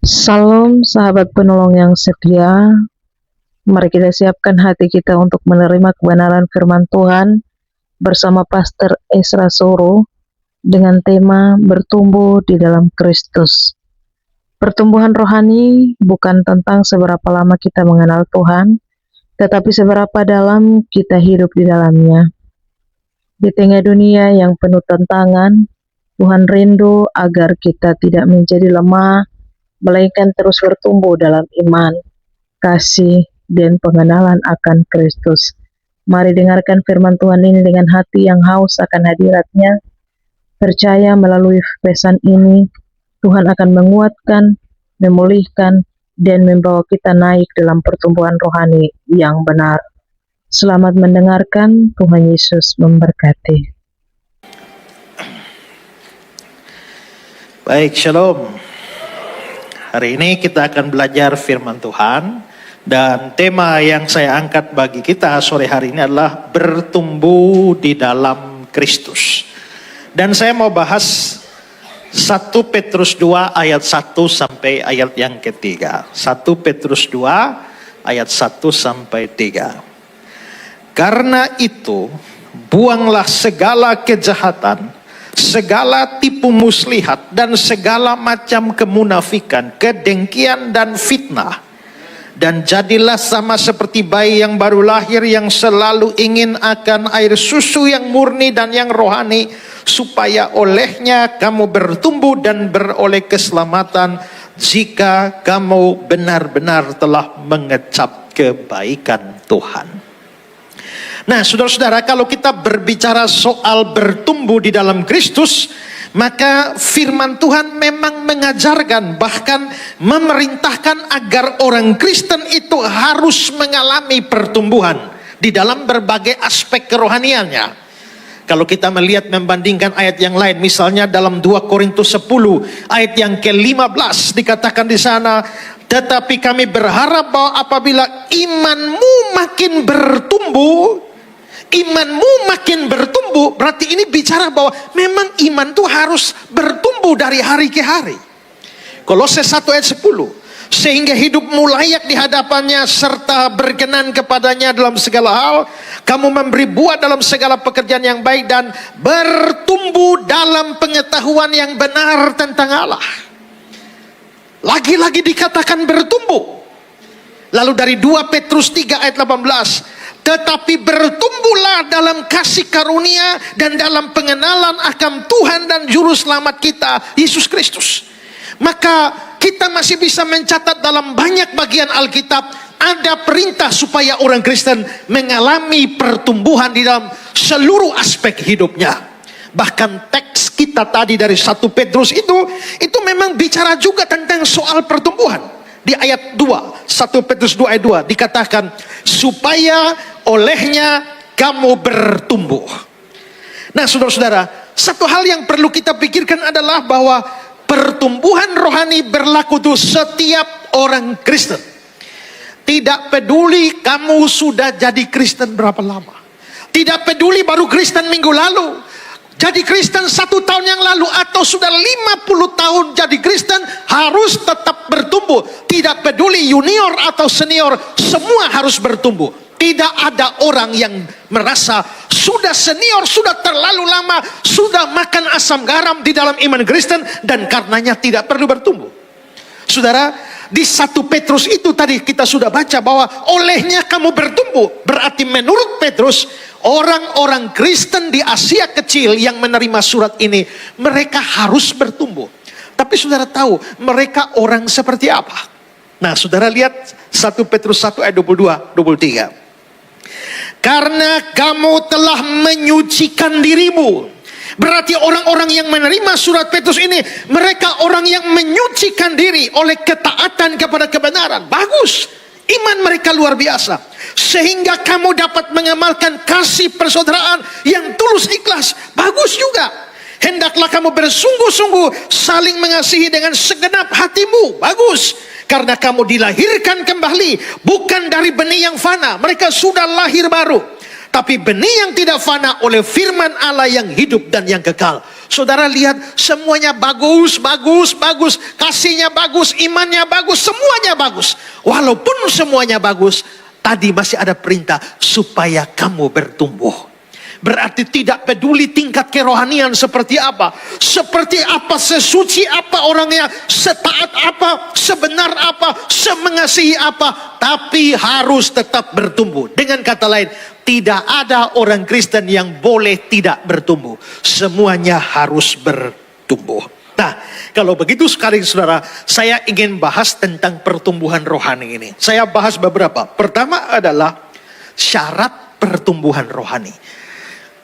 Salam sahabat penolong yang setia, mari kita siapkan hati kita untuk menerima kebenaran firman Tuhan bersama Pastor Esra Soro dengan tema bertumbuh di dalam Kristus. Pertumbuhan rohani bukan tentang seberapa lama kita mengenal Tuhan, tetapi seberapa dalam kita hidup di dalamnya. Di tengah dunia yang penuh tantangan, Tuhan rindu agar kita tidak menjadi lemah, melainkan terus bertumbuh dalam iman, kasih, dan pengenalan akan Kristus. Mari dengarkan firman Tuhan ini dengan hati yang haus akan hadirat-Nya. Percaya melalui pesan ini, Tuhan akan menguatkan, memulihkan, dan membawa kita naik dalam pertumbuhan rohani yang benar. Selamat mendengarkan, Tuhan Yesus memberkati. Baik, shalom. Hari ini kita akan belajar firman Tuhan, dan tema yang saya angkat bagi kita sore hari ini adalah bertumbuh di dalam Kristus. Dan saya mau bahas 1 Petrus 2 ayat 1 sampai ayat yang ketiga. 1 Petrus 2 ayat 1 sampai 3. Karena itu, buanglah segala kejahatan, segala tipu muslihat, dan segala macam kemunafikan, kedengkian dan fitnah. Dan jadilah sama seperti bayi yang baru lahir, yang selalu ingin akan air susu yang murni dan yang rohani, supaya olehnya kamu bertumbuh dan beroleh keselamatan, jika kamu benar-benar telah mengecap kebaikan Tuhan. Nah, saudara-saudara, kalau kita berbicara soal bertumbuh di dalam Kristus, maka firman Tuhan memang mengajarkan, bahkan memerintahkan agar orang Kristen itu harus mengalami pertumbuhan di dalam berbagai aspek kerohaniannya. Kalau kita melihat membandingkan ayat yang lain, misalnya dalam 2 Korintus 10 ayat yang ke-15 dikatakan di sana, tetapi kami berharap bahwa apabila imanmu makin bertumbuh, berarti ini bicara bahwa memang iman itu harus bertumbuh dari hari ke hari. Kolose 1 ayat 10, sehingga hidupmu layak di hadapannya serta berkenan kepadanya dalam segala hal, kamu memberi buah dalam segala pekerjaan yang baik dan bertumbuh dalam pengetahuan yang benar tentang Allah. Lagi-lagi dikatakan bertumbuh. Lalu dari 2 Petrus 3 ayat 18, tetapi bertumbuhlah dalam kasih karunia dan dalam pengenalan akan Tuhan dan Juru Selamat kita, Yesus Kristus. Maka kita masih bisa mencatat dalam banyak bagian Alkitab ada perintah supaya orang Kristen mengalami pertumbuhan di dalam seluruh aspek hidupnya. Bahkan teks kita tadi dari 1 Petrus itu memang bicara juga tentang soal pertumbuhan. Di ayat 2, 1 Petrus 2 ayat 2 dikatakan, supaya olehnya kamu bertumbuh. Nah, saudara-saudara, satu hal yang perlu kita pikirkan adalah bahwa pertumbuhan rohani berlaku untuk setiap orang Kristen. Tidak peduli kamu sudah jadi Kristen berapa lama, tidak peduli baru Kristen minggu lalu, jadi Kristen 1 tahun yang lalu, atau sudah 50 tahun jadi Kristen, harus tetap bertumbuh. Tidak peduli junior atau senior, semua harus bertumbuh. Tidak ada orang yang merasa sudah senior, sudah terlalu lama, sudah makan asam garam di dalam iman Kristen, dan karenanya tidak perlu bertumbuh. Saudara, di 1 Petrus itu tadi kita sudah baca bahwa olehnya kamu bertumbuh. Berarti menurut Petrus, orang-orang Kristen di Asia Kecil yang menerima surat ini, mereka harus bertumbuh. Tapi saudara tahu mereka orang seperti apa? Nah, saudara lihat 1 Petrus 1 ayat 22, 23. Karena kamu telah menyucikan dirimu. Berarti orang-orang yang menerima surat Petrus ini, mereka orang yang menyucikan diri oleh ketaatan kepada kebenaran. Bagus, iman mereka luar biasa, sehingga kamu dapat mengamalkan kasih persaudaraan yang tulus ikhlas. Bagus juga. Hendaklah kamu bersungguh-sungguh saling mengasihi dengan segenap hatimu. Bagus, karena kamu dilahirkan kembali bukan dari benih yang fana. Mereka sudah lahir baru, tapi benih yang tidak fana oleh firman Allah yang hidup dan yang kekal. Saudara lihat semuanya bagus, bagus, bagus. Kasihnya bagus, imannya bagus, semuanya bagus. Walaupun semuanya bagus, tadi masih ada perintah supaya kamu bertumbuh. Berarti tidak peduli tingkat kerohanian seperti apa, sesuci apa orangnya, setaat apa, sebenar apa, semengasihi apa, tapi harus tetap bertumbuh. Dengan kata lain, tidak ada orang Kristen yang boleh tidak bertumbuh. Semuanya harus bertumbuh. Nah, kalau begitu sekali saudara, saya ingin bahas tentang pertumbuhan rohani ini. Saya bahas beberapa. Pertama adalah syarat pertumbuhan rohani.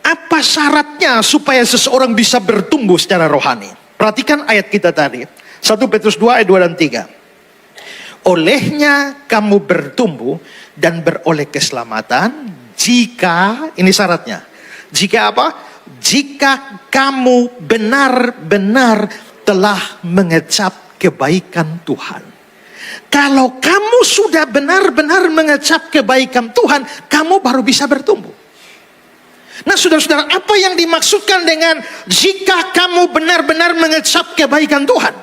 Apa syaratnya supaya seseorang bisa bertumbuh secara rohani? Perhatikan ayat kita tadi. 1 Petrus 2 ayat 2 dan 3. Olehnya kamu bertumbuh dan beroleh keselamatan jika, ini syaratnya. Jika apa? Jika kamu benar-benar telah mengecap kebaikan Tuhan. Kalau kamu sudah benar-benar mengecap kebaikan Tuhan, kamu baru bisa bertumbuh. Nah saudara-saudara, apa yang dimaksudkan dengan jika kamu benar-benar mengecap kebaikan Tuhan?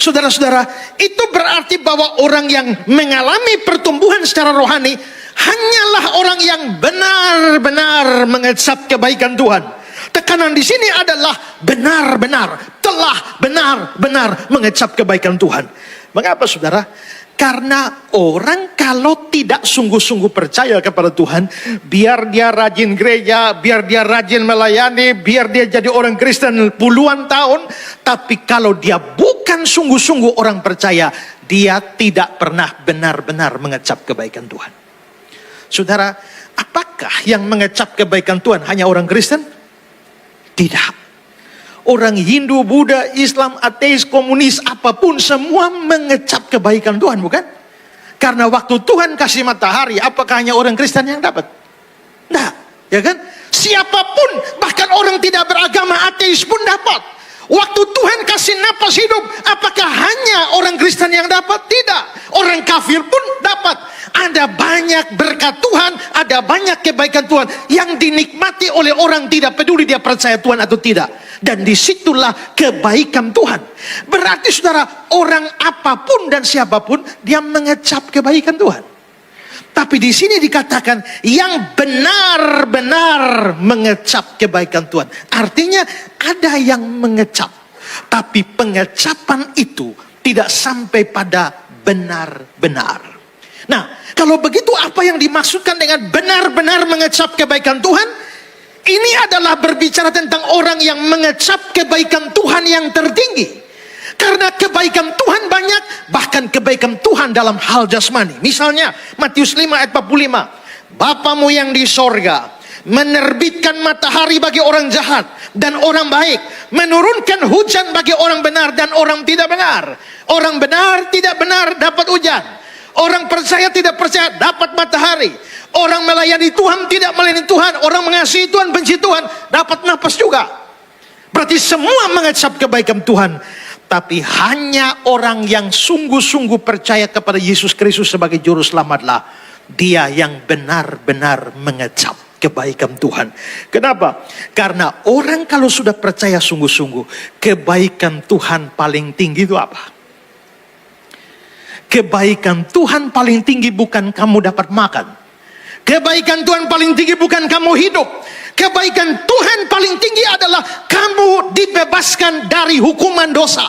Saudara-saudara, itu berarti bahwa orang yang mengalami pertumbuhan secara rohani hanyalah orang yang benar-benar mengecap kebaikan Tuhan. Tekanan di sini adalah benar-benar, telah benar-benar mengecap kebaikan Tuhan. Mengapa saudara? Karena orang kalau tidak sungguh-sungguh percaya kepada Tuhan, biar dia rajin gereja, biar dia rajin melayani, biar dia jadi orang Kristen puluhan tahun, tapi kalau dia bukan sungguh-sungguh orang percaya, dia tidak pernah benar-benar mengecap kebaikan Tuhan. Saudara, apakah yang mengecap kebaikan Tuhan hanya orang Kristen? Tidak. Orang Hindu, Buddha, Islam, ateis, komunis, apapun semua mengecap kebaikan Tuhan, bukan? Karena waktu Tuhan kasih matahari, apakah hanya orang Kristen yang dapat? Nah, ya kan? Siapapun, bahkan orang tidak beragama, ateis pun dapat. Waktu Tuhan kasih napas hidup, apakah hanya orang Kristen yang dapat? Tidak. Orang kafir pun dapat. Ada banyak berkat Tuhan, ada banyak kebaikan Tuhan yang dinikmati oleh orang, tidak peduli dia percaya Tuhan atau tidak. Dan disitulah kebaikan Tuhan. Berarti saudara, orang apapun dan siapapun dia mengecap kebaikan Tuhan. Tapi di sini dikatakan yang benar-benar mengecap kebaikan Tuhan. Artinya ada yang mengecap, tapi pengecapan itu tidak sampai pada benar-benar. Nah, kalau begitu apa yang dimaksudkan dengan benar-benar mengecap kebaikan Tuhan? Ini adalah berbicara tentang orang yang mengecap kebaikan Tuhan yang tertinggi. Karena kebaikan Tuhan banyak, bahkan kebaikan Tuhan dalam hal jasmani. Misalnya Matius 5 ayat 45. Bapamu yang di sorga menerbitkan matahari bagi orang jahat dan orang baik, menurunkan hujan bagi orang benar dan orang tidak benar. Orang benar tidak benar dapat hujan, orang percaya tidak percaya dapat matahari. Orang melayani Tuhan tidak melayani Tuhan, orang mengasihi Tuhan benci Tuhan dapat napas juga. Berarti semua mengecap kebaikan Tuhan. Tapi hanya orang yang sungguh-sungguh percaya kepada Yesus Kristus sebagai juru selamatlah dia yang benar-benar mengecap kebaikan Tuhan. Kenapa? Karena orang kalau sudah percaya sungguh-sungguh, kebaikan Tuhan paling tinggi itu apa? Kebaikan Tuhan paling tinggi bukan kamu dapat makan. Kebaikan Tuhan paling tinggi bukan kamu hidup. Kebaikan Tuhan paling tinggi adalah kamu dibebaskan dari hukuman dosa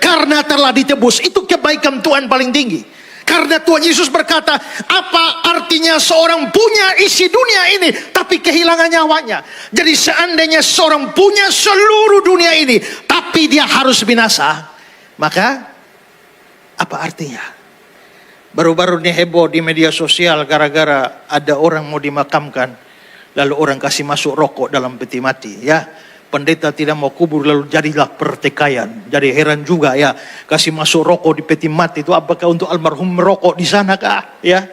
karena telah ditebus. Itu kebaikan Tuhan paling tinggi. Karena Tuhan Yesus berkata, apa artinya seorang punya isi dunia ini tapi kehilangan nyawanya? Jadi seandainya seorang punya seluruh dunia ini tapi dia harus binasa, maka apa artinya? Baru-baru ini heboh di media sosial gara-gara ada orang mau dimakamkan, lalu orang kasih masuk rokok dalam peti mati, ya. Pendeta tidak mau kubur, lalu jadilah pertikaian. Jadi heran juga ya, kasih masuk rokok di peti mati itu apakah untuk almarhum merokok di sana kah? Ya.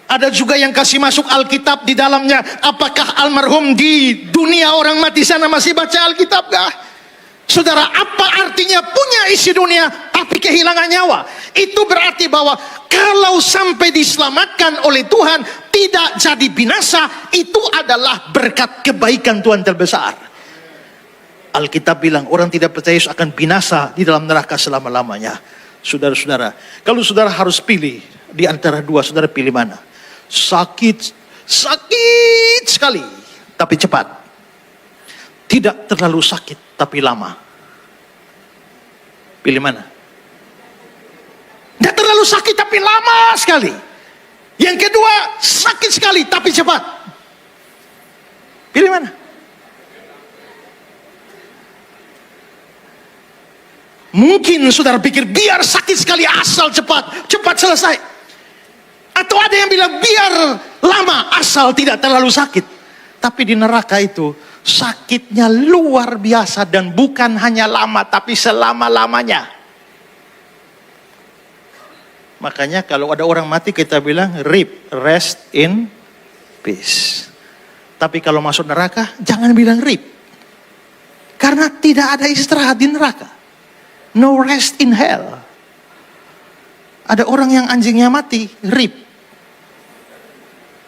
Ada juga yang kasih masuk Alkitab di dalamnya, apakah almarhum di dunia orang mati sana masih baca Alkitab kah? Saudara, apa artinya punya isi dunia tapi kehilangan nyawa? Itu berarti bahwa kalau sampai diselamatkan oleh Tuhan tidak jadi binasa, itu adalah berkat kebaikan Tuhan terbesar. Alkitab bilang orang tidak percaya Yesus akan binasa di dalam neraka selama-lamanya. Saudara-saudara, kalau saudara harus pilih di antara dua, saudara pilih mana? Sakit sekali, tapi cepat. Tidak terlalu sakit, tapi lama. Pilih mana? Tidak terlalu sakit, tapi lama sekali. Yang kedua, sakit sekali, tapi cepat. Pilih mana? Mungkin saudara pikir biar sakit sekali asal cepat selesai. Atau ada yang bilang biar lama asal tidak terlalu sakit. Tapi di neraka itu sakitnya luar biasa dan bukan hanya lama tapi selama-lamanya. Makanya kalau ada orang mati kita bilang RIP, rest in peace. Tapi kalau masuk neraka jangan bilang RIP. Karena tidak ada istirahat di neraka. No rest in hell. Ada orang yang anjingnya mati, RIP.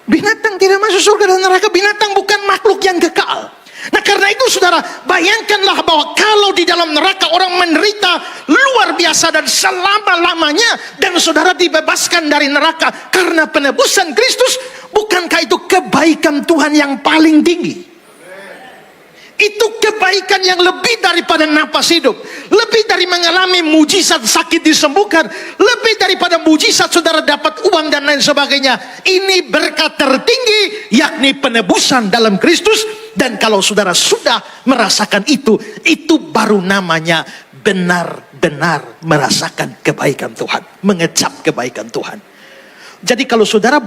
Binatang tidak masuk surga dan neraka. Binatang bukan makhluk yang kekal. Nah karena itu saudara, bayangkanlah bahwa kalau di dalam neraka orang menderita luar biasa dan selama-lamanya, dan saudara dibebaskan dari neraka karena penebusan Kristus, bukankah itu kebaikan Tuhan yang paling tinggi? Itu kebaikan yang lebih daripada napas hidup, lebih dari mengalami mujizat sakit disembuhkan, lebih daripada mujizat saudara dapat uang dan lain sebagainya. Ini berkat tertinggi, yakni penebusan dalam Kristus. Dan kalau saudara sudah merasakan itu baru namanya benar-benar merasakan kebaikan Tuhan, mengecap kebaikan Tuhan. Jadi kalau saudara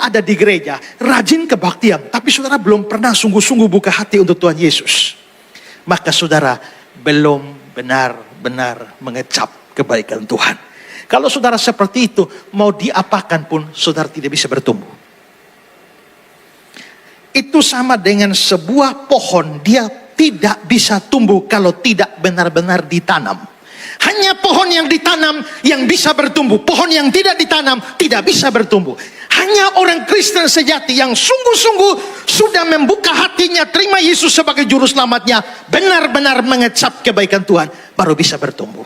ada di gereja, rajin kebaktian, tapi saudara belum pernah sungguh-sungguh buka hati untuk Tuhan Yesus, maka saudara belum benar-benar mengecap kebaikan Tuhan. Kalau saudara seperti itu, mau diapakan pun saudara tidak bisa bertumbuh. Itu sama dengan sebuah pohon, dia tidak bisa tumbuh kalau tidak benar-benar ditanam. Hanya pohon yang ditanam yang bisa bertumbuh. Pohon yang tidak ditanam tidak bisa bertumbuh. Hanya orang Kristen sejati yang sungguh-sungguh sudah membuka hatinya, terima Yesus sebagai juru selamatnya, benar-benar mengecap kebaikan Tuhan, baru bisa bertumbuh.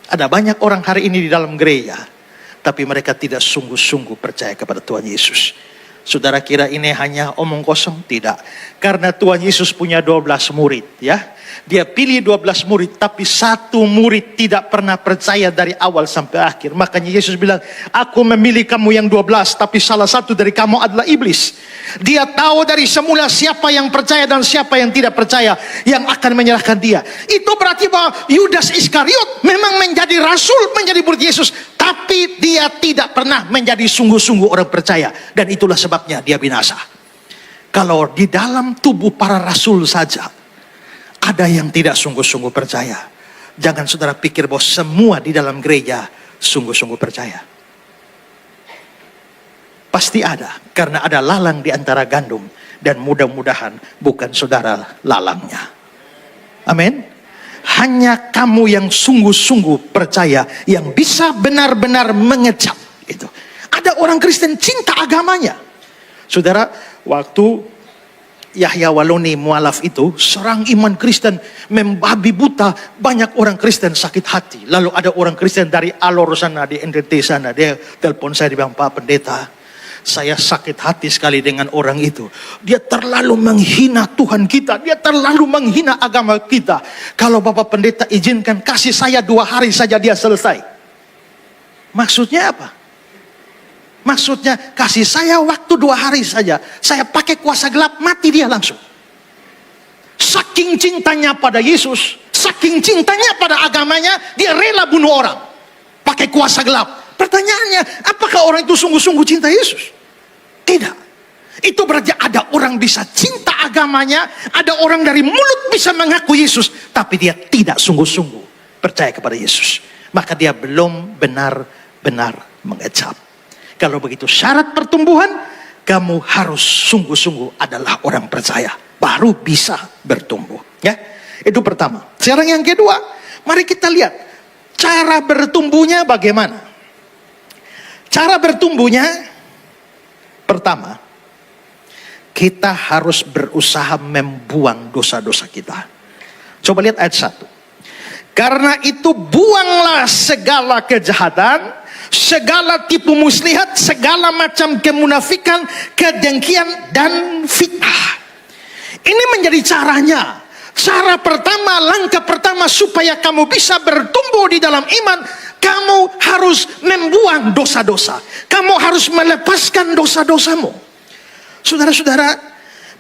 Ada banyak orang hari ini di dalam gereja, tapi mereka tidak sungguh-sungguh percaya kepada Tuhan Yesus. Saudara kira ini hanya omong kosong? Tidak. Karena Tuhan Yesus punya 12 murid, ya. Dia pilih 12 murid, tapi satu murid tidak pernah percaya dari awal sampai akhir. Makanya Yesus bilang, aku memilih kamu yang 12, tapi salah satu dari kamu adalah iblis. Dia tahu dari semula siapa yang percaya dan siapa yang tidak percaya, yang akan menyerahkan dia. Itu berarti bahwa Yudas Iskariot memang menjadi rasul, menjadi murid Yesus, tapi dia tidak pernah menjadi sungguh-sungguh orang percaya. Dan itulah sebabnya dia binasa. Kalau di dalam tubuh para rasul saja ada yang tidak sungguh-sungguh percaya, jangan saudara pikir bahwa semua di dalam gereja sungguh-sungguh percaya. Pasti ada, karena ada lalang di antara gandum, dan mudah-mudahan bukan saudara lalangnya. Amin. Hanya kamu yang sungguh-sungguh percaya yang bisa benar-benar mengecap itu. Ada orang Kristen cinta agamanya. Saudara, waktu Yahya Waloni mualaf itu, serang iman Kristen, membabi buta, banyak orang Kristen sakit hati. Lalu ada orang Kristen dari Alor sana, di NTT sana, dia telepon saya, dia bilang, Pak Pendeta, saya sakit hati sekali dengan orang itu. Dia terlalu menghina Tuhan kita, dia terlalu menghina agama kita. Kalau Bapak Pendeta izinkan, kasih saya 2 hari saja dia selesai. Maksudnya apa? Maksudnya kasih saya waktu 2 hari saja, saya pakai kuasa gelap, mati dia langsung. Saking cintanya pada Yesus, saking cintanya pada agamanya, dia rela bunuh orang pakai kuasa gelap. Pertanyaannya, apakah orang itu sungguh-sungguh cinta Yesus? Tidak. Itu berarti ada orang bisa cinta agamanya, ada orang dari mulut bisa mengaku Yesus, tapi dia tidak sungguh-sungguh percaya kepada Yesus. Maka dia belum benar-benar mengecap. Kalau begitu syarat pertumbuhan, kamu harus sungguh-sungguh adalah orang percaya, baru bisa bertumbuh. Ya, itu pertama. Sekarang yang kedua, mari kita lihat cara bertumbuhnya bagaimana. Cara bertumbuhnya, pertama, kita harus berusaha membuang dosa-dosa kita. Coba lihat ayat 1. Karena itu buanglah segala kejahatan, segala tipu muslihat, segala macam kemunafikan, kedengkian, dan fitnah. Ini menjadi caranya. Cara pertama, langkah pertama supaya kamu bisa bertumbuh di dalam iman, kamu harus membuang dosa-dosa. Kamu harus melepaskan dosa-dosamu. Saudara-saudara,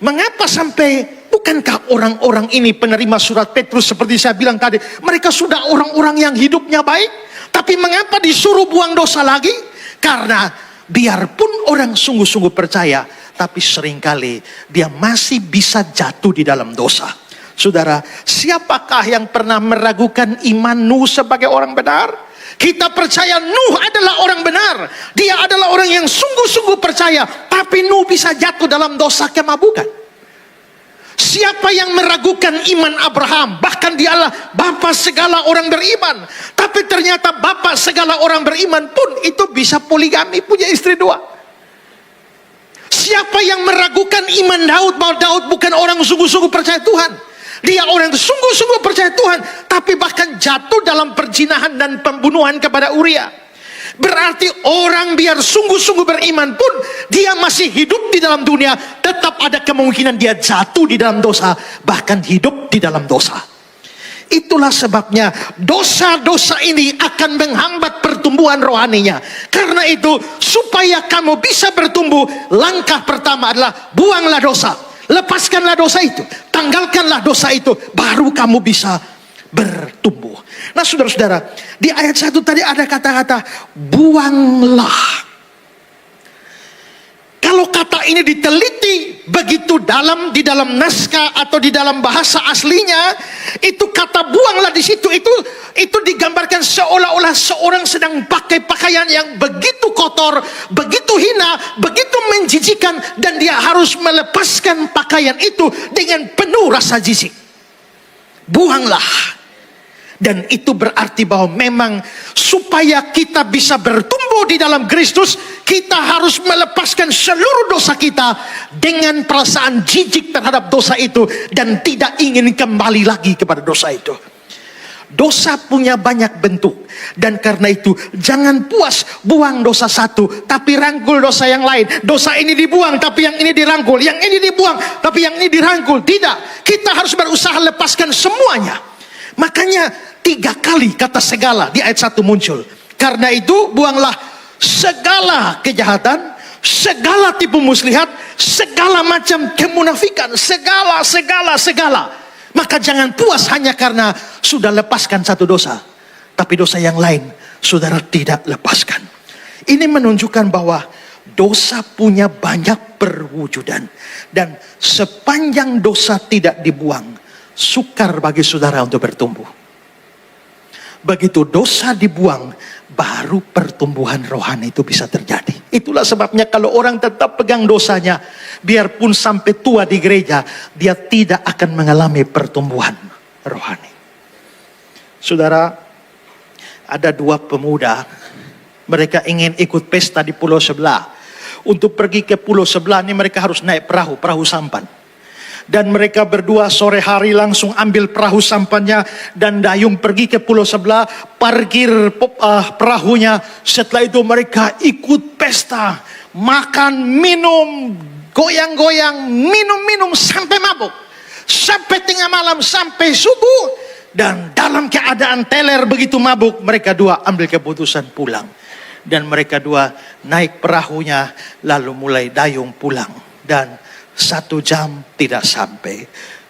mengapa sampai, bukankah orang-orang ini penerima surat Petrus seperti saya bilang tadi, mereka sudah orang-orang yang hidupnya baik, tapi mengapa disuruh buang dosa lagi? Karena biarpun orang sungguh-sungguh percaya, tapi seringkali dia masih bisa jatuh di dalam dosa. Saudara, siapakah yang pernah meragukan iman Nuh sebagai orang benar? Kita percaya Nuh adalah orang benar. Dia adalah orang yang sungguh-sungguh percaya. Tapi Nuh bisa jatuh dalam dosa kemabukan. Siapa yang meragukan iman Abraham? Bahkan dialah bapa segala orang beriman. Tapi ternyata bapa segala orang beriman pun itu bisa poligami, punya istri 2. Siapa yang meragukan iman Daud? Bahwa Daud bukan orang sungguh-sungguh percaya Tuhan. Dia orang sungguh-sungguh percaya Tuhan, tapi bahkan jatuh dalam perzinahan dan pembunuhan kepada Uria. Berarti orang biar sungguh-sungguh beriman pun, dia masih hidup di dalam dunia, tetap ada kemungkinan dia jatuh di dalam dosa, bahkan hidup di dalam dosa. Itulah sebabnya dosa-dosa ini akan menghambat pertumbuhan rohaninya. Karena itu, supaya kamu bisa bertumbuh, langkah pertama adalah buanglah dosa. Lepaskanlah dosa itu, tanggalkanlah dosa itu, baru kamu bisa bertumbuh. Nah saudara-saudara, di ayat 1 tadi ada kata-kata buanglah. Kalau kata ini diteliti begitu dalam di dalam naskah atau di dalam bahasa aslinya, itu kata buanglah di situ itu digambarkan seolah-olah seorang sedang pakai pakaian yang begitu kotor, begitu hina, begitu menjijikan, dan dia harus melepaskan pakaian itu dengan penuh rasa jijik. Buanglah. Dan itu berarti bahwa memang supaya kita bisa bertumbuh di dalam Kristus, kita harus melepaskan seluruh dosa kita dengan perasaan jijik terhadap dosa itu dan tidak ingin kembali lagi kepada dosa itu. Dosa punya banyak bentuk, dan karena itu jangan puas buang dosa satu tapi rangkul dosa yang lain. Dosa ini dibuang tapi yang ini dirangkul, yang ini dibuang tapi yang ini dirangkul. Tidak, kita harus berusaha lepaskan semuanya. Makanya 3 kali kata segala di ayat 1 muncul. Karena itu buanglah segala kejahatan, segala tipu muslihat, segala macam kemunafikan, segala. Maka jangan puas hanya karena sudah lepaskan satu dosa, tapi dosa yang lain saudara tidak lepaskan. Ini menunjukkan bahwa dosa punya banyak perwujudan, dan sepanjang dosa tidak dibuang, sukar bagi saudara untuk bertumbuh. Begitu dosa dibuang, baru pertumbuhan rohani itu bisa terjadi. Itulah sebabnya kalau orang tetap pegang dosanya, biarpun sampai tua di gereja, dia tidak akan mengalami pertumbuhan rohani. Saudara, ada 2 pemuda, mereka ingin ikut pesta di pulau sebelah. Untuk pergi ke pulau sebelah ini mereka harus naik perahu sampan. Dan mereka berdua sore hari langsung ambil perahu sampannya dan dayung pergi ke pulau sebelah, parkir perahunya. Setelah itu mereka ikut pesta, makan, minum, goyang-goyang, minum sampai mabuk, sampai tengah malam, sampai subuh. Dan dalam keadaan teler begitu mabuk, mereka 2 ambil keputusan pulang. Dan mereka 2 naik perahunya lalu mulai dayung pulang. Dan 1 jam tidak sampai,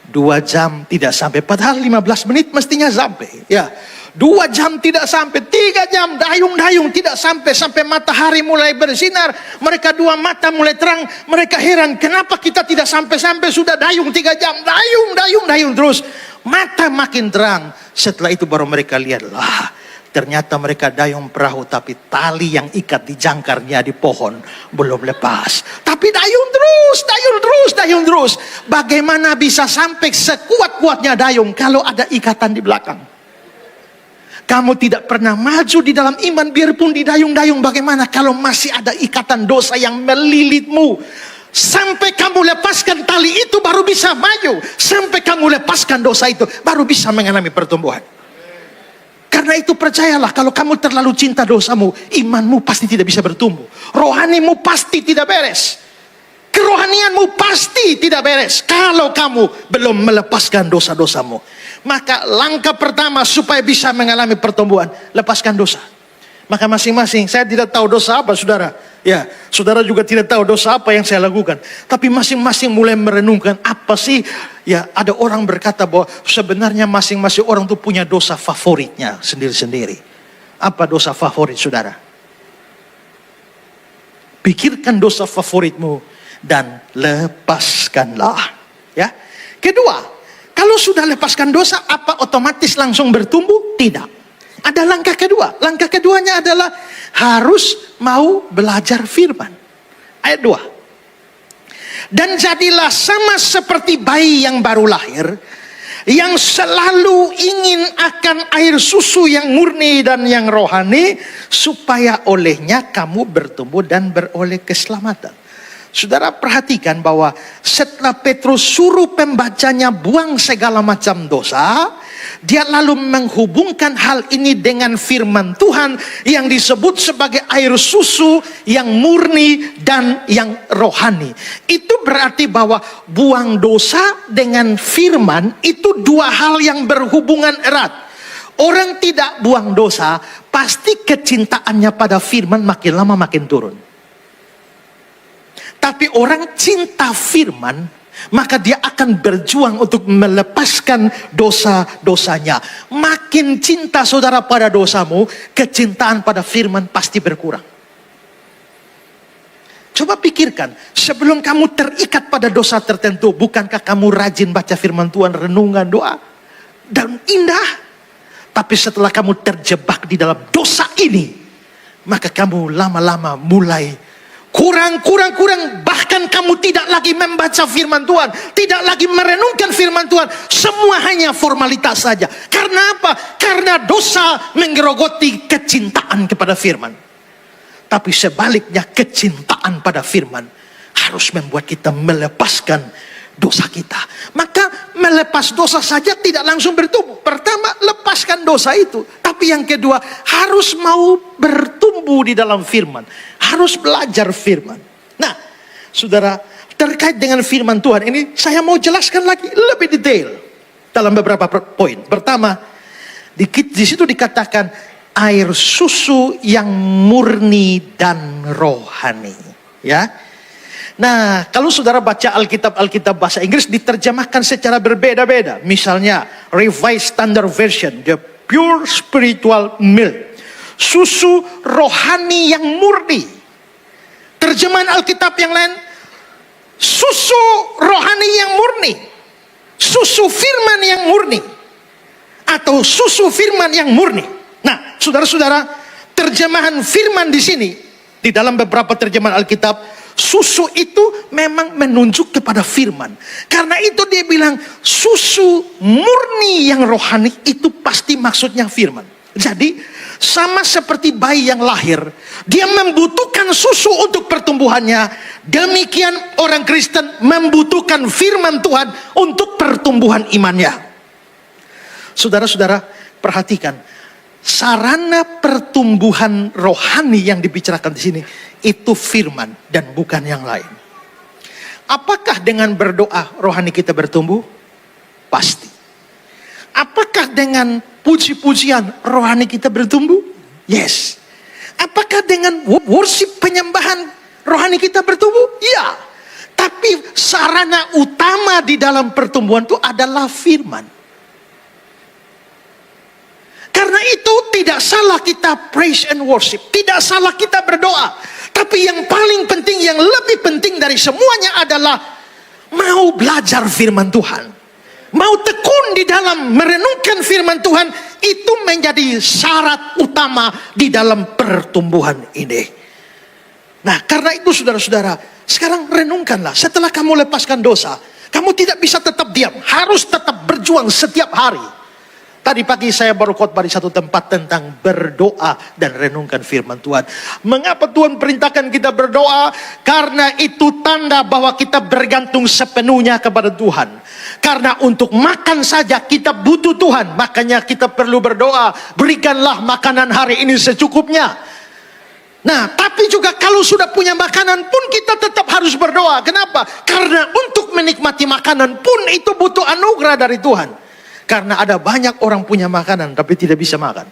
2 jam tidak sampai, padahal 15 menit mestinya sampai. Ya, 2 jam tidak sampai, 3 jam dayung tidak sampai matahari mulai bersinar. Mereka 2 mata mulai terang. Mereka heran, kenapa kita tidak sampai sudah dayung 3 jam, dayung terus. Mata makin terang. Setelah itu baru mereka lihat, ternyata mereka dayung perahu, tapi tali yang ikat di jangkarnya di pohon belum lepas. Tapi dayung terus. Bagaimana bisa sampai sekuat-kuatnya dayung kalau ada ikatan di belakang? Kamu tidak pernah maju di dalam iman biarpun di dayung-dayung. Bagaimana kalau masih ada ikatan dosa yang melilitmu? Sampai kamu lepaskan tali itu baru bisa maju. Sampai kamu lepaskan dosa itu baru bisa mengalami pertumbuhan. Karena itu percayalah, kalau kamu terlalu cinta dosamu, imanmu pasti tidak bisa bertumbuh. Rohanimu pasti tidak beres. Kerohanianmu pasti tidak beres kalau kamu belum melepaskan dosa-dosamu. Maka langkah pertama supaya bisa mengalami pertumbuhan, lepaskan dosa. Maka masing-masing, saya tidak tahu dosa apa saudara. Ya, saudara juga tidak tahu dosa apa yang saya lakukan. Tapi masing-masing mulai merenungkan apa sih. Ya, ada orang berkata bahwa sebenarnya masing-masing orang tuh punya dosa favoritnya sendiri-sendiri. Apa dosa favorit saudara? Pikirkan dosa favoritmu dan lepaskanlah. Ya. Kedua, kalau sudah lepaskan dosa, apa otomatis langsung bertumbuh? Tidak. Ada langkah kedua. Langkah keduanya adalah harus mau belajar firman. Ayat 2. Dan jadilah sama seperti bayi yang baru lahir, yang selalu ingin akan air susu yang murni dan yang rohani, supaya olehnya kamu bertumbuh dan beroleh keselamatan. Saudara perhatikan bahwa setelah Petrus suruh pembacanya buang segala macam dosa, dia lalu menghubungkan hal ini dengan firman Tuhan yang disebut sebagai air susu yang murni dan yang rohani. Itu berarti bahwa buang dosa dengan firman itu dua hal yang berhubungan erat. Orang tidak buang dosa, pasti kecintaannya pada firman makin lama makin turun. Tapi orang cinta firman, maka dia akan berjuang untuk melepaskan dosa-dosanya. Makin cinta saudara pada dosamu, kecintaan pada firman pasti berkurang. Coba pikirkan, sebelum kamu terikat pada dosa tertentu, bukankah kamu rajin baca firman Tuhan, renungan, doa, dan indah? Tapi setelah kamu terjebak di dalam dosa ini, maka kamu lama-lama mulai kurang, bahkan kamu tidak lagi membaca firman Tuhan, tidak lagi merenungkan firman Tuhan, semua hanya formalitas saja. Karena apa? Karena dosa menggerogoti kecintaan kepada firman. Tapi sebaliknya, kecintaan pada firman harus membuat kita melepaskan dosa kita. Maka melepas dosa saja tidak langsung bertumbuh. Pertama, lepaskan dosa itu. Tapi yang kedua, harus mau bertumbuh di dalam firman. Harus belajar firman. Nah, saudara, terkait dengan firman Tuhan ini, saya mau jelaskan lagi lebih detail dalam beberapa poin. Pertama, di situ dikatakan air susu yang murni dan rohani. Ya. Nah, kalau saudara baca Alkitab bahasa Inggris diterjemahkan secara berbeda-beda. Misalnya, Revised Standard Version, the pure spiritual milk. Susu rohani yang murni. Terjemahan Alkitab yang lain, susu rohani yang murni. Susu firman yang murni. Atau susu firman yang murni. Nah, saudara-saudara, terjemahan firman di sini, di dalam beberapa terjemahan Alkitab, susu itu memang menunjuk kepada firman. Karena itu dia bilang susu murni yang rohani itu pasti maksudnya firman. Jadi sama seperti bayi yang lahir, dia membutuhkan susu untuk pertumbuhannya. Demikian orang Kristen membutuhkan firman Tuhan untuk pertumbuhan imannya. Saudara-saudara perhatikan, sarana pertumbuhan rohani yang dibicarakan di sini itu firman dan bukan yang lain. Apakah dengan berdoa rohani kita bertumbuh? Pasti. Apakah dengan puji-pujian rohani kita bertumbuh? Yes. Apakah dengan worship penyembahan rohani kita bertumbuh? Ya. Tapi sarana utama di dalam pertumbuhan itu adalah firman. Karena itu tidak salah kita praise and worship. Tidak salah kita berdoa. Tapi yang paling penting, yang lebih penting dari semuanya adalah mau belajar firman Tuhan. Mau tekun di dalam merenungkan firman Tuhan. Itu menjadi syarat utama di dalam pertumbuhan ini. Nah, karena itu saudara-saudara, sekarang renungkanlah. Setelah kamu lepaskan dosa, kamu tidak bisa tetap diam. Harus tetap berjuang setiap hari. Tadi pagi saya baru khotbah di satu tempat tentang berdoa dan renungkan firman Tuhan. Mengapa Tuhan perintahkan kita berdoa? Karena itu tanda bahwa kita bergantung sepenuhnya kepada Tuhan. Karena untuk makan saja kita butuh Tuhan. Makanya kita perlu berdoa. Berikanlah makanan hari ini secukupnya. Nah, tapi juga kalau sudah punya makanan pun kita tetap harus berdoa. Kenapa? Karena untuk menikmati makanan pun itu butuh anugerah dari Tuhan. Karena ada banyak orang punya makanan tapi tidak bisa makan.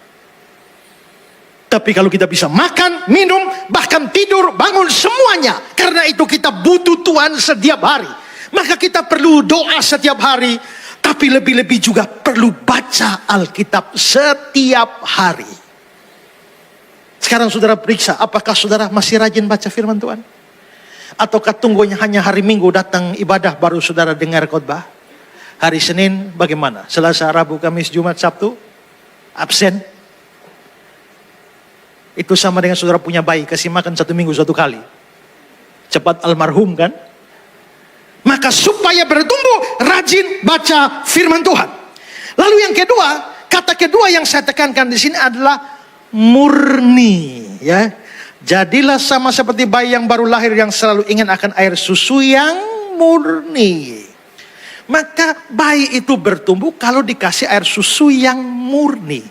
Tapi kalau kita bisa makan, minum, bahkan tidur, bangun semuanya. Karena itu kita butuh Tuhan setiap hari. Maka kita perlu doa setiap hari. Tapi lebih-lebih juga perlu baca Alkitab setiap hari. Sekarang saudara periksa, apakah saudara masih rajin baca firman Tuhan? Ataukah tunggunya hanya hari Minggu datang ibadah baru saudara dengar khotbah? Hari Senin bagaimana? Selasa, Rabu, Kamis, Jumat, Sabtu? Absen? Itu sama dengan saudara punya bayi, kasih makan 1 minggu 1 kali. Cepat almarhum kan? Maka supaya bertumbuh, rajin baca firman Tuhan. Lalu yang kedua, kata kedua yang saya tekankan di sini adalah murni. Ya, jadilah sama seperti bayi yang baru lahir yang selalu ingin akan air susu yang murni. Maka bayi itu bertumbuh kalau dikasih air susu yang murni.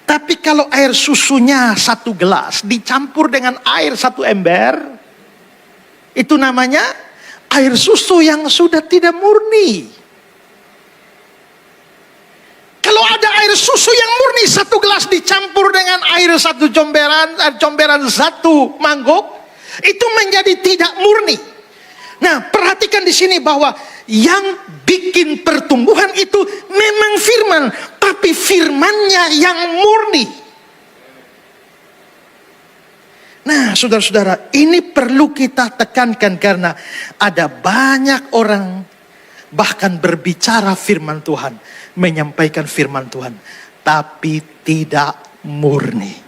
Tapi kalau air susunya 1 gelas dicampur dengan air 1 ember, itu namanya air susu yang sudah tidak murni. Kalau ada air susu yang murni 1 gelas dicampur dengan air 1 comberan 1 mangkok, itu menjadi tidak murni. Nah, perhatikan di sini bahwa yang bikin pertumbuhan itu memang firman, tapi firmannya yang murni. Nah, saudara-saudara, ini perlu kita tekankan karena ada banyak orang bahkan berbicara firman Tuhan, menyampaikan firman Tuhan, tapi tidak murni.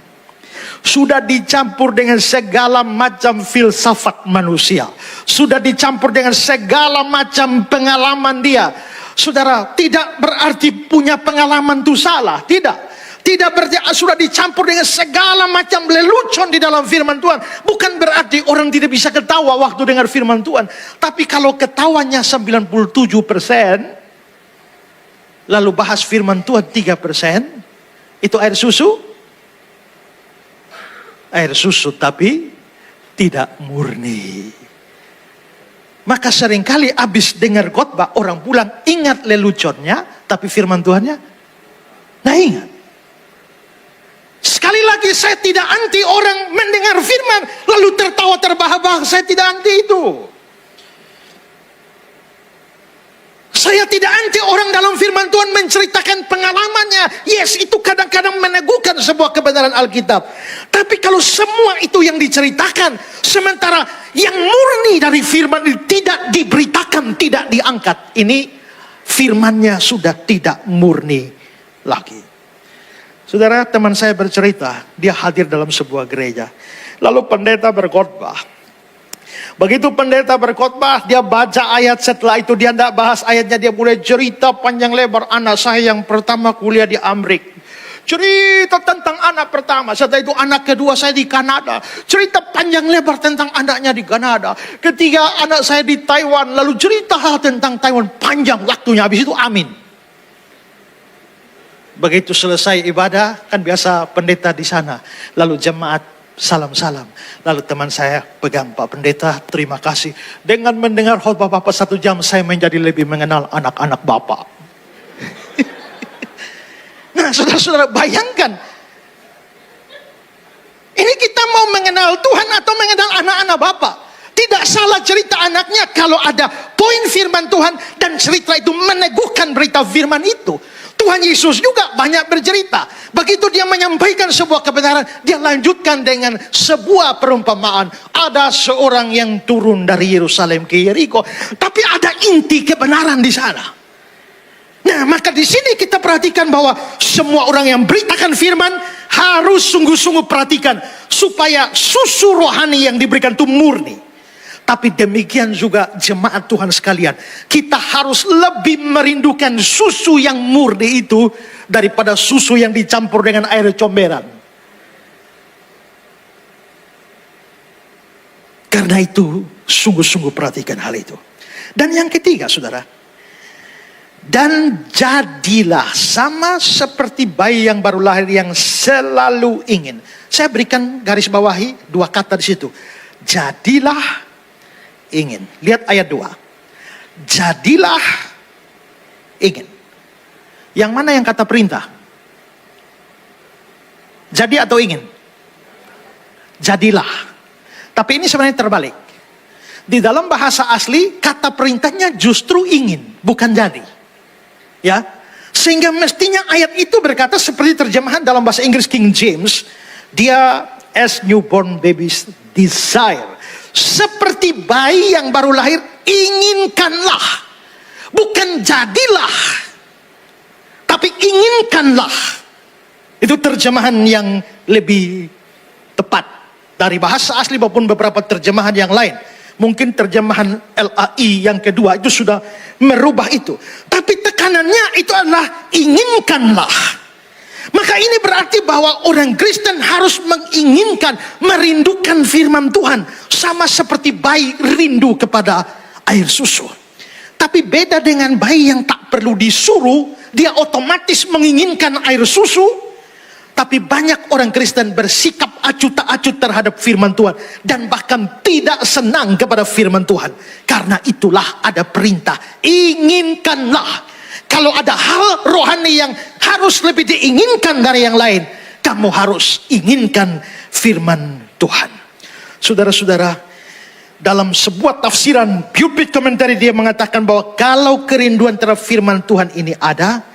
Sudah dicampur dengan segala macam filsafat manusia. Sudah dicampur dengan segala macam pengalaman dia. Saudara, tidak berarti punya pengalaman itu salah. Tidak. Tidak berarti sudah dicampur dengan segala macam lelucon di dalam firman Tuhan. Bukan berarti orang tidak bisa ketawa waktu dengar firman Tuhan. Tapi kalau ketawanya 97%, lalu bahas firman Tuhan 3%, itu air susu. Air susu tapi tidak murni. Maka seringkali habis dengar khotbah orang pulang ingat leluconnya, tapi firman Tuhannya nah ingat. Sekali lagi saya tidak anti orang mendengar firman lalu tertawa terbahak-bahak, saya tidak anti itu. Saya tidak anti orang dalam firman Tuhan menceritakan pengalamannya. Yes, itu kadang-kadang meneguhkan sebuah kebenaran Alkitab. Tapi kalau semua itu yang diceritakan, sementara yang murni dari firman itu tidak diberitakan, tidak diangkat, ini firmannya sudah tidak murni lagi. Saudara, teman saya bercerita, dia hadir dalam sebuah gereja. Lalu pendeta berkhotbah. Begitu pendeta berkhotbah, dia baca ayat, setelah itu dia tidak bahas ayatnya, dia mulai cerita panjang lebar. Anak saya yang pertama kuliah di Amerika. Cerita tentang anak pertama, setelah itu anak kedua saya di Kanada. Cerita panjang lebar tentang anaknya di Kanada. Ketiga anak saya di Taiwan, lalu cerita hal tentang Taiwan, panjang waktunya, habis itu amin. Begitu selesai ibadah, kan biasa pendeta di sana, lalu jemaat salam-salam. Lalu teman saya pegang, Pak Pendeta, terima kasih. Dengan mendengar khotbah Bapak 1 jam, saya menjadi lebih mengenal anak-anak Bapak. Nah, saudara-saudara, bayangkan. Ini kita mau mengenal Tuhan atau mengenal anak-anak Bapak. Tidak salah cerita anaknya kalau ada poin firman Tuhan dan cerita itu meneguhkan berita firman itu. Tuhan Yesus juga banyak bercerita. Begitu dia menyampaikan sebuah kebenaran, dia lanjutkan dengan sebuah perumpamaan. Ada seorang yang turun dari Yerusalem ke Yeriko, tapi ada inti kebenaran di sana. Nah, maka di sini kita perhatikan bahwa semua orang yang beritakan firman harus sungguh-sungguh perhatikan supaya susu rohani yang diberikan itu murni. Tapi demikian juga jemaat Tuhan sekalian. Kita harus lebih merindukan susu yang murni itu daripada susu yang dicampur dengan air comberan. Karena itu sungguh-sungguh perhatikan hal itu. Dan yang ketiga saudara. Dan jadilah sama seperti bayi yang baru lahir yang selalu ingin. Saya berikan garis bawahi 2 kata di situ. Jadilah ingin. Lihat ayat 2. Jadilah ingin. Yang mana yang kata perintah? Jadi atau ingin? Jadilah. Tapi ini sebenarnya terbalik. Di dalam bahasa asli kata perintahnya justru ingin, bukan jadi. Ya. Sehingga mestinya ayat itu berkata seperti terjemahan dalam bahasa Inggris King James, dia as newborn babies desire. Seperti bayi yang baru lahir, inginkanlah. Bukan jadilah. Tapi inginkanlah. Itu terjemahan yang lebih tepat dari bahasa asli maupun beberapa terjemahan yang lain. Mungkin terjemahan LAI yang kedua itu sudah merubah itu. Tapi tekanannya itu adalah inginkanlah. Maka ini berarti bahwa orang Kristen harus menginginkan, merindukan firman Tuhan. Sama seperti bayi rindu kepada air susu. Tapi beda dengan bayi yang tak perlu disuruh, dia otomatis menginginkan air susu. Tapi banyak orang Kristen bersikap acuh tak acuh terhadap firman Tuhan. Dan bahkan tidak senang kepada firman Tuhan. Karena itulah ada perintah. Inginkanlah. Kalau ada hal rohani yang harus lebih diinginkan dari yang lain, kamu harus inginkan firman Tuhan. Saudara-saudara, dalam sebuah tafsiran pulpit commentary dia mengatakan bahwa kalau kerinduan terhadap firman Tuhan ini ada,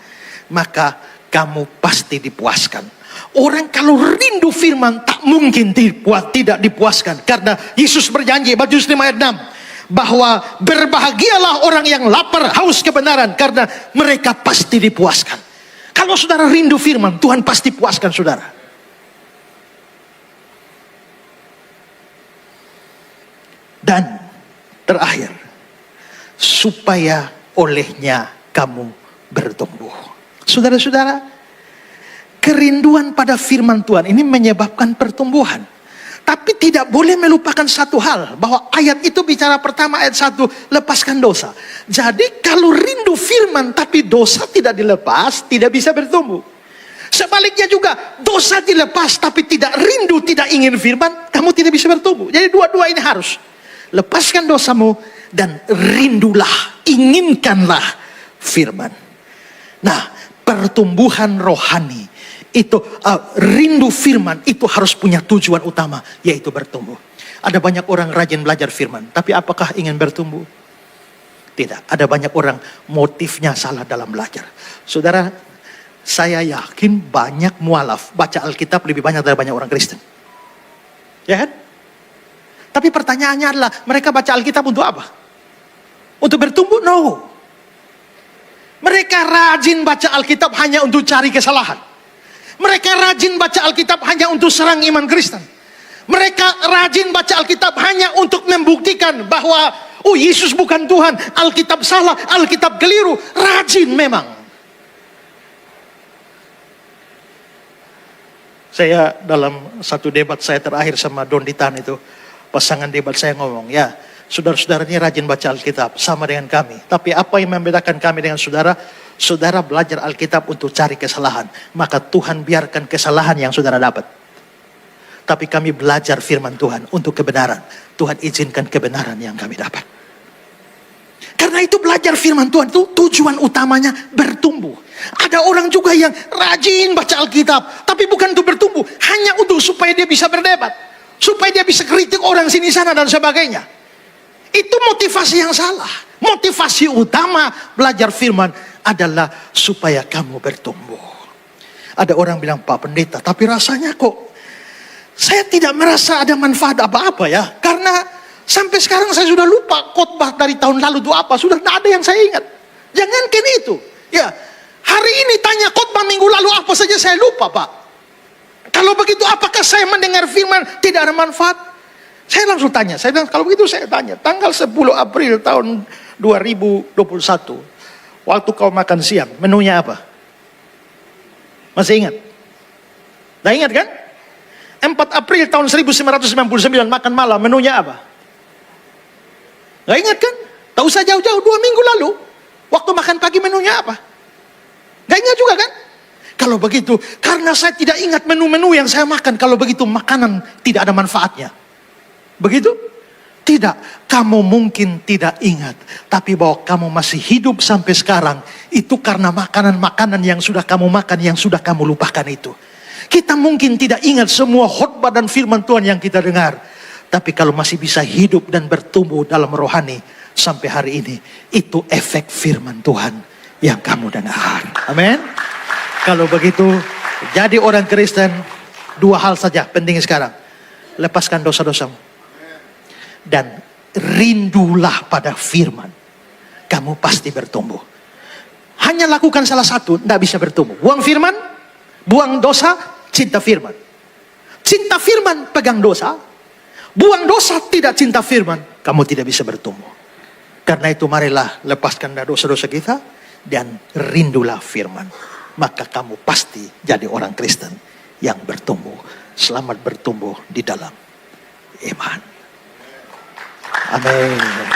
maka kamu pasti dipuaskan. Orang kalau rindu firman tak mungkin tidak dipuaskan. Karena Yesus berjanji, Matius 5 ayat 6, bahwa berbahagialah orang yang lapar haus kebenaran, karena mereka pasti dipuaskan. Kalau saudara rindu firman, Tuhan pasti puaskan saudara. Dan terakhir, supaya olehnya kamu bertumbuh. Saudara-saudara, kerinduan pada firman Tuhan ini menyebabkan pertumbuhan. Tapi tidak boleh melupakan satu hal, bahwa ayat itu bicara pertama ayat 1, lepaskan dosa. Jadi kalau rindu firman tapi dosa tidak dilepas, tidak bisa bertumbuh. Sebaliknya juga, dosa dilepas tapi tidak rindu, tidak ingin firman, kamu tidak bisa bertumbuh. Jadi dua-dua ini harus. Lepaskan dosamu dan rindulah, inginkanlah firman. Nah, pertumbuhan rohani itu rindu firman itu harus punya tujuan utama, yaitu bertumbuh. Ada banyak orang rajin belajar firman, tapi apakah ingin bertumbuh? Tidak. Ada banyak orang motifnya salah dalam belajar. Saudara, saya yakin banyak mualaf baca Alkitab lebih banyak dari banyak orang Kristen. Ya kan? Tapi pertanyaannya adalah, mereka baca Alkitab untuk apa? Untuk bertumbuh? No. Mereka rajin baca Alkitab hanya untuk cari kesalahan. Mereka rajin baca Alkitab hanya untuk serang iman Kristen. Mereka rajin baca Alkitab hanya untuk membuktikan bahwa Yesus bukan Tuhan, Alkitab salah, Alkitab keliru. Rajin memang. Saya dalam satu debat saya terakhir sama Don Ditan itu, pasangan debat saya ngomong, ya saudara-saudara ini rajin baca Alkitab sama dengan kami. Tapi apa yang membedakan kami dengan saudara? Saudara belajar Alkitab untuk cari kesalahan, maka Tuhan biarkan kesalahan yang saudara dapat. Tapi kami belajar firman Tuhan untuk kebenaran. Tuhan izinkan kebenaran yang kami dapat. Karena itu belajar firman Tuhan itu tujuan utamanya bertumbuh. Ada orang juga yang rajin baca Alkitab, tapi bukan untuk bertumbuh, hanya untuk supaya dia bisa berdebat, supaya dia bisa kritik orang sini sana dan sebagainya. Itu motivasi yang salah. Motivasi utama belajar firman adalah supaya kamu bertumbuh. Ada orang bilang, Pak Pendeta, tapi rasanya kok saya tidak merasa ada manfaat apa-apa ya. Karena sampai sekarang saya sudah lupa khotbah dari tahun lalu itu apa. Sudah tidak ada yang saya ingat. Jangankan itu. Ya, hari ini tanya khotbah minggu lalu apa saja saya lupa, Pak. Kalau begitu apakah saya mendengar firman tidak ada manfaat? Saya langsung tanya, saya bilang kalau begitu saya tanya, tanggal 10 April tahun 2021, waktu kau makan siang, menunya apa? Masih ingat? Nah ingat kan? 4 April tahun 1999 makan malam, menunya apa? Gak ingat kan? Tak usah jauh-jauh, 2 minggu lalu, waktu makan pagi menunya apa? Gak ingat juga kan? Kalau begitu, karena saya tidak ingat menu-menu yang saya makan, kalau begitu makanan tidak ada manfaatnya. Begitu? Tidak, kamu mungkin tidak ingat, tapi bahwa kamu masih hidup sampai sekarang, itu karena makanan-makanan yang sudah kamu makan, yang sudah kamu lupakan itu. Kita mungkin tidak ingat semua khotbah dan firman Tuhan yang kita dengar, tapi kalau masih bisa hidup dan bertumbuh dalam rohani sampai hari ini, itu efek firman Tuhan yang kamu dengar. Amin. Kalau begitu, jadi orang Kristen, 2 hal saja penting sekarang. Lepaskan dosa-dosamu. Dan rindulah pada firman. Kamu pasti bertumbuh. Hanya lakukan salah satu, tidak bisa bertumbuh. Buang firman, buang dosa, cinta firman. Cinta firman, pegang dosa. Buang dosa, tidak cinta firman. Kamu tidak bisa bertumbuh. Karena itu marilah lepaskan dosa-dosa kita dan rindulah firman. Maka kamu pasti jadi orang Kristen yang bertumbuh. Selamat bertumbuh di dalam iman. Amin.